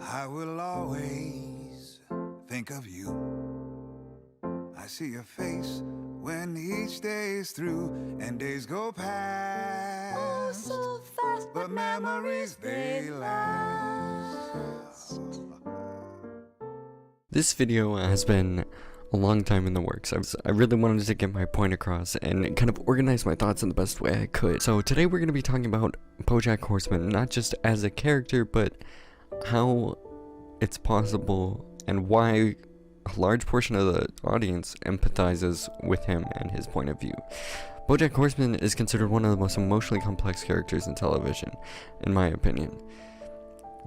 I will always think of you. I see your face when each day is through and days go past. Oh, so fast, but memories they last. This video has been a long time in the works. I really wanted to get my point across and kind of organize my thoughts in the best way I could. So today we're going to be talking about Bojack Horseman, not just as a character, but how it's possible and why a large portion of the audience empathizes with him and his point of view. Bojack Horseman is considered one of the most emotionally complex characters in television, in my opinion,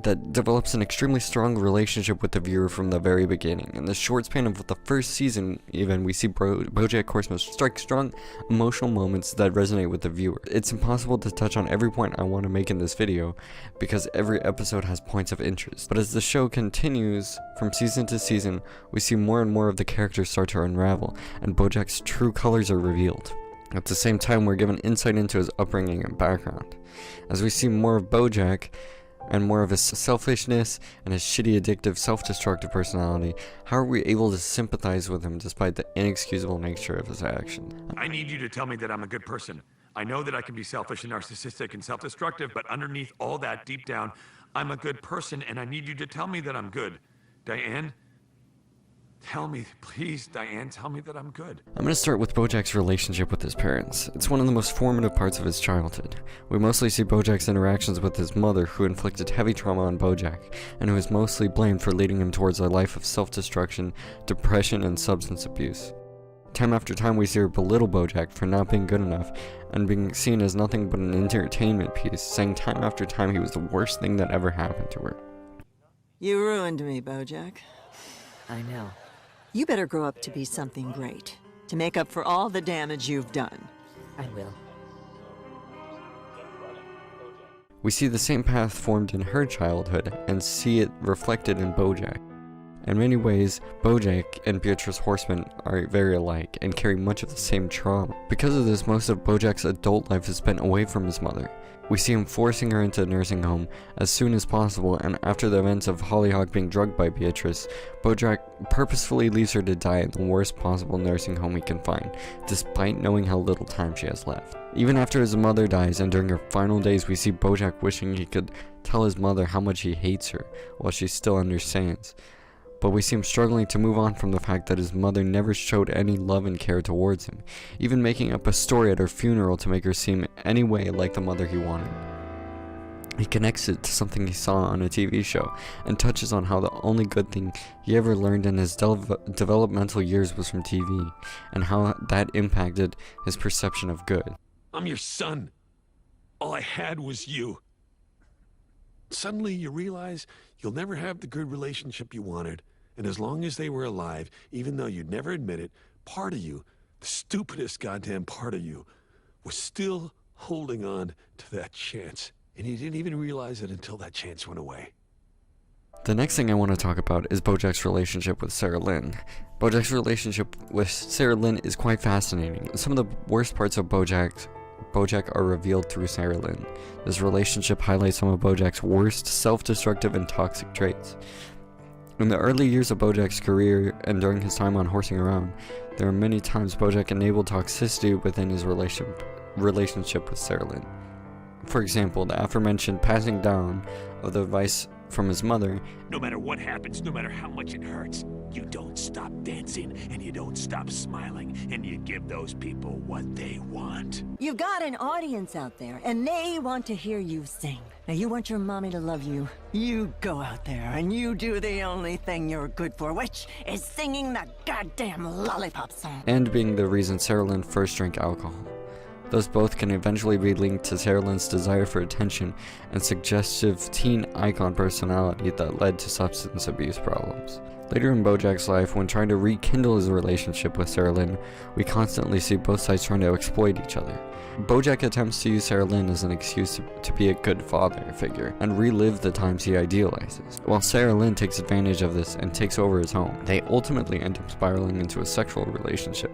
that develops an extremely strong relationship with the viewer from the very beginning. In the short span of the first season, even, we see Bojack Horseman strike strong emotional moments that resonate with the viewer. It's impossible to touch on every point I want to make in this video, because every episode has points of interest. But as the show continues from season to season, we see more and more of the characters start to unravel, and Bojack's true colors are revealed. At the same time, we're given insight into his upbringing and background. As we see more of Bojack, and more of his selfishness and his shitty, addictive, self-destructive personality, how are we able to sympathize with him despite the inexcusable nature of his actions? I need you to tell me that I'm a good person. I know that I can be selfish and narcissistic and self-destructive, but underneath all that, deep down, I'm a good person, and I need you to tell me that I'm good. Diane? Tell me, please, Diane, tell me that I'm good. I'm going to start with Bojack's relationship with his parents. It's one of the most formative parts of his childhood. We mostly see Bojack's interactions with his mother, who inflicted heavy trauma on Bojack, and who is mostly blamed for leading him towards a life of self-destruction, depression, and substance abuse. Time after time, we see her belittle Bojack for not being good enough, and being seen as nothing but an entertainment piece, saying time after time he was the worst thing that ever happened to her. You ruined me, Bojack. I know. You better grow up to be something great, to make up for all the damage you've done. I will. We see the same path formed in her childhood, and see it reflected in Bojack. In many ways, Bojack and Beatrice Horseman are very alike, and carry much of the same trauma. Because of this, most of Bojack's adult life is spent away from his mother. We see him forcing her into a nursing home as soon as possible, and after the events of Hollyhock being drugged by Beatrice, Bojack purposefully leaves her to die in the worst possible nursing home he can find, despite knowing how little time she has left. Even after his mother dies and during her final days, we see Bojack wishing he could tell his mother how much he hates her, while she still understands. But we see him struggling to move on from the fact that his mother never showed any love and care towards him, even making up a story at her funeral to make her seem any way like the mother he wanted. He connects it to something he saw on a TV show, and touches on how the only good thing he ever learned in his developmental years was from TV, and how that impacted his perception of good. I'm your son. All I had was you. Suddenly you realize you'll never have the good relationship you wanted. And as long as they were alive, even though you'd never admit it, part of you, the stupidest goddamn part of you, was still holding on to that chance. And you didn't even realize it until that chance went away. The next thing I want to talk about is Bojack's relationship with Sarah Lynn. Bojack's relationship with Sarah Lynn is quite fascinating. Some of the worst parts of Bojack are revealed through Sarah Lynn. This relationship highlights some of Bojack's worst self-destructive and toxic traits. In the early years of Bojack's career and during his time on Horsing Around, there are many times Bojack enabled toxicity within his relationship with Sarah Lynn. For example, the aforementioned passing down of the advice from his mother. No matter what happens, no matter how much it hurts, you don't stop dancing and you don't stop smiling, and you give those people what they want. You've got an audience out there, and they want to hear you sing. Now, you want your mommy to love you. You go out there and you do the only thing you're good for, which is singing that goddamn lollipop song. And being the reason Sarah Lynn first drank alcohol. Those both can eventually be linked to Sarah Lynn's desire for attention and suggestive teen icon personality that led to substance abuse problems. Later in Bojack's life, when trying to rekindle his relationship with Sarah Lynn, we constantly see both sides trying to exploit each other. Bojack attempts to use Sarah Lynn as an excuse to be a good father figure and relive the times he idealizes, while Sarah Lynn takes advantage of this and takes over his home. They ultimately end up spiraling into a sexual relationship,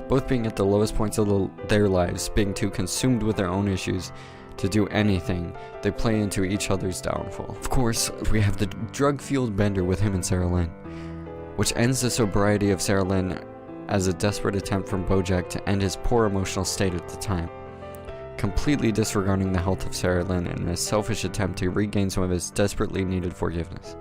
both being at the lowest points of their lives, being too consumed with their own issues to do anything, they play into each other's downfall. Of course, we have the drug-fueled bender with him and Sarah Lynn, which ends the sobriety of Sarah Lynn as a desperate attempt from Bojack to end his poor emotional state at the time, completely disregarding the health of Sarah Lynn in a selfish attempt to regain some of his desperately needed forgiveness.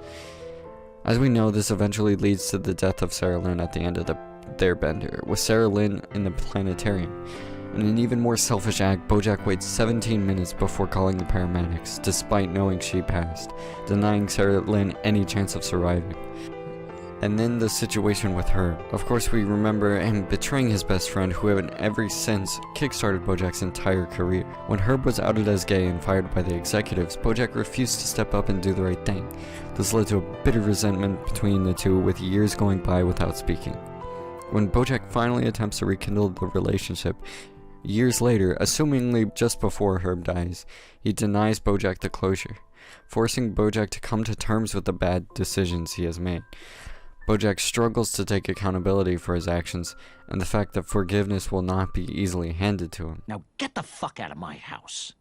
As we know, this eventually leads to the death of Sarah Lynn at the end of their bender, with Sarah Lynn in the planetarium. In an even more selfish act, Bojack waits 17 minutes before calling the paramedics, despite knowing she passed, denying Sarah Lynn any chance of surviving. And then the situation with Herb. Of course, we remember him betraying his best friend, who had ever since kickstarted Bojack's entire career. When Herb was outed as gay and fired by the executives, Bojack refused to step up and do the right thing. This led to a bitter resentment between the two, with years going by without speaking. When Bojack finally attempts to rekindle the relationship, years later, assumingly just before Herb dies, he denies Bojack the closure, forcing Bojack to come to terms with the bad decisions he has made. Bojack struggles to take accountability for his actions and the fact that forgiveness will not be easily handed to him. Now get the fuck out of my house.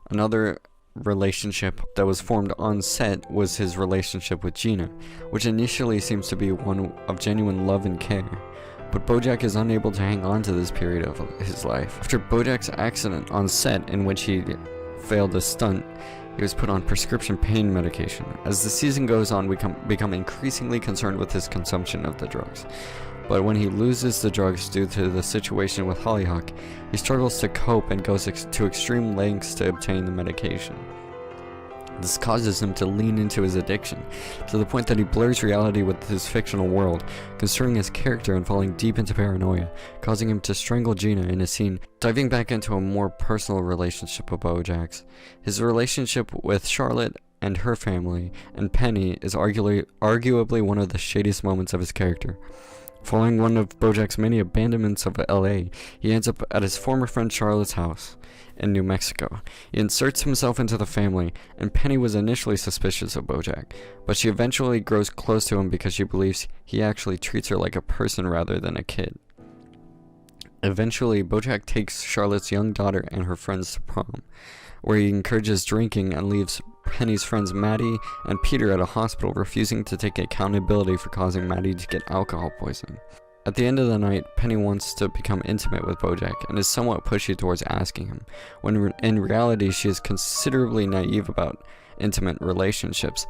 Another relationship that was formed on set was his relationship with Gina, which initially seems to be one of genuine love and care. But Bojack is unable to hang on to this period of his life. After Bojack's accident on set, in which he failed a stunt, he was put on prescription pain medication. As the season goes on, we become increasingly concerned with his consumption of the drugs. But when he loses the drugs due to the situation with Hollyhock, he struggles to cope and goes to extreme lengths to obtain the medication. This causes him to lean into his addiction, to the point that he blurs reality with his fictional world, concerning his character and falling deep into paranoia, causing him to strangle Gina in a scene. Diving back into a more personal relationship of Bojack's, his relationship with Charlotte and her family, and Penny, is arguably one of the shadiest moments of his character. Following one of Bojack's many abandonments of LA, he ends up at his former friend Charlotte's house in New Mexico. He inserts himself into the family, and Penny was initially suspicious of Bojack, but she eventually grows close to him because she believes he actually treats her like a person rather than a kid. Eventually, Bojack takes Charlotte's young daughter and her friends to prom, where he encourages drinking and leaves Penny's friends Maddie and Peter at a hospital, refusing to take accountability for causing Maddie to get alcohol poisoning. At the end of the night, Penny wants to become intimate with Bojack and is somewhat pushy towards asking him, when in reality she is considerably naive about intimate relationships.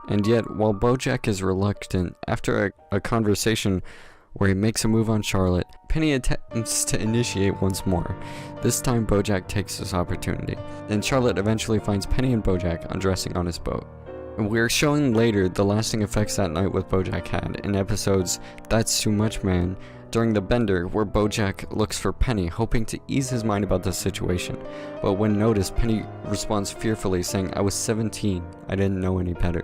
And yet, while Bojack is reluctant, after a conversation where he makes a move on Charlotte, Penny attempts to initiate once more. This time Bojack takes this opportunity, and Charlotte eventually finds Penny and Bojack undressing on his boat. We're showing later the lasting effects that night with Bojack had in episodes That's Too Much Man, during the bender, where Bojack looks for Penny, hoping to ease his mind about the situation. But when noticed, Penny responds fearfully, saying, "I was 17, I didn't know any better."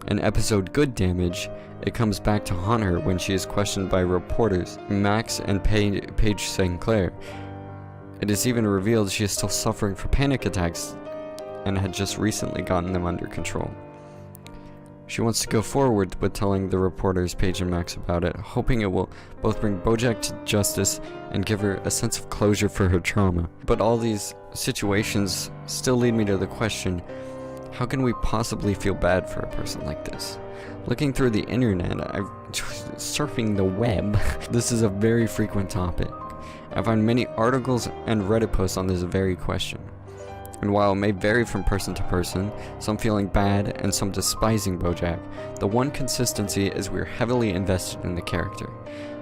In episode Good Damage, it comes back to haunt her when she is questioned by reporters Max and Paige St. Clair. It is even revealed she is still suffering from panic attacks and had just recently gotten them under control. She wants to go forward with telling the reporters Paige and Max about it, hoping it will both bring Bojack to justice and give her a sense of closure for her trauma. But all these situations still lead me to the question, how can we possibly feel bad for a person like this? Looking through the internet, surfing the web, this is a very frequent topic. I find many articles and Reddit posts on this very question. And while it may vary from person to person, some feeling bad and some despising Bojack, the one consistency is we're heavily invested in the character.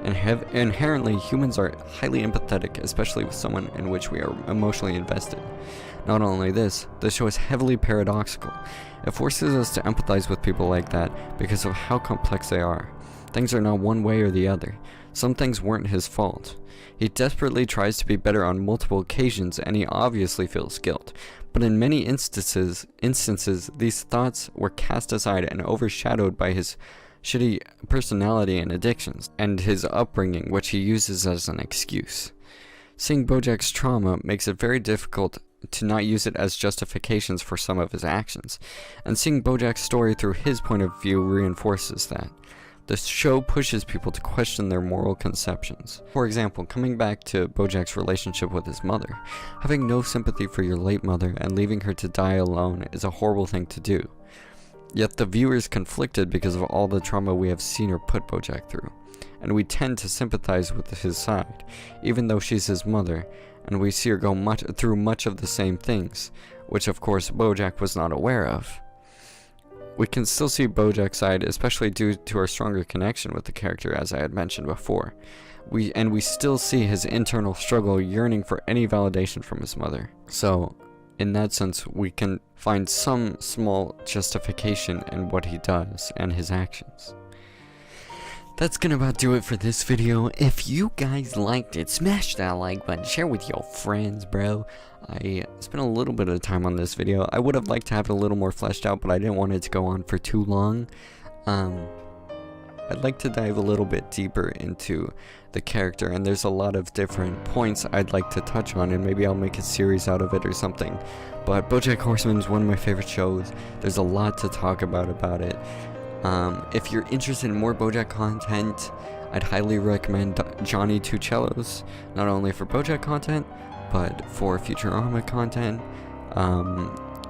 And inherently, humans are highly empathetic, especially with someone in which we are emotionally invested. Not only this, the show is heavily paradoxical. It forces us to empathize with people like that because of how complex they are. Things are not one way or the other. Some things weren't his fault. He desperately tries to be better on multiple occasions, and he obviously feels guilt. But in many instances, these thoughts were cast aside and overshadowed by his shitty personality and addictions, and his upbringing, which he uses as an excuse. Seeing Bojack's trauma makes it very difficult to not use it as justifications for some of his actions. And seeing Bojack's story through his point of view reinforces that. The show pushes people to question their moral conceptions. For example, coming back to Bojack's relationship with his mother, having no sympathy for your late mother and leaving her to die alone is a horrible thing to do. Yet the viewer is conflicted because of all the trauma we have seen her put Bojack through, and we tend to sympathize with his side, even though she's his mother, and we see her go through much of the same things, which of course Bojack was not aware of. We can still see Bojack's side, especially due to our stronger connection with the character, as I had mentioned before. We still see his internal struggle, yearning for any validation from his mother. So, in that sense, we can find some small justification in what he does and his actions. That's gonna about do it for this video. If you guys liked it, smash that like button, share with your friends, bro. I spent a little bit of time on this video. I would have liked to have it a little more fleshed out, but I didn't want it to go on for too long. I'd like to dive a little bit deeper into the character, and there's a lot of different points I'd like to touch on, and maybe I'll make a series out of it or something. But Bojack Horseman is one of my favorite shows. There's a lot to talk about it. If you're interested in more Bojack content, I'd highly recommend Johnny Two Cellos, not only for Bojack content, but for Futurama content,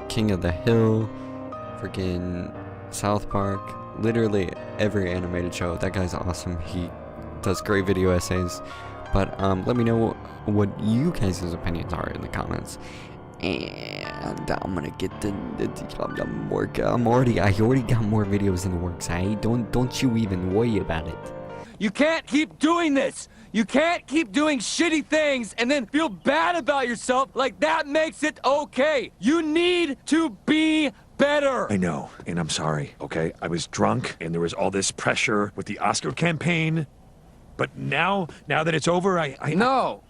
King of the Hill, friggin' South Park, literally every animated show. That guy's awesome. He does great video essays. But let me know what you guys' opinions are in the comments. And I'm gonna get the work. I already got more videos in the works. Don't you even worry about it. You can't keep doing this. You can't keep doing shitty things and then feel bad about yourself like that makes it okay. You need to be better. I know, and I'm sorry, okay? I was drunk, and there was all this pressure with the Oscar campaign. But now that it's over, No,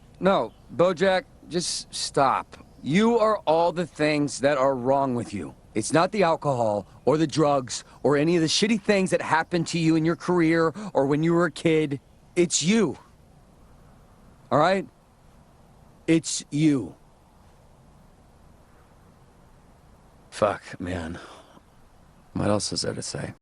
Bojack, just stop. You are all the things that are wrong with you. It's not the alcohol or the drugs or any of the shitty things that happened to you in your career or when you were a kid. It's you. All right? It's you. Fuck, man. What else is there to say?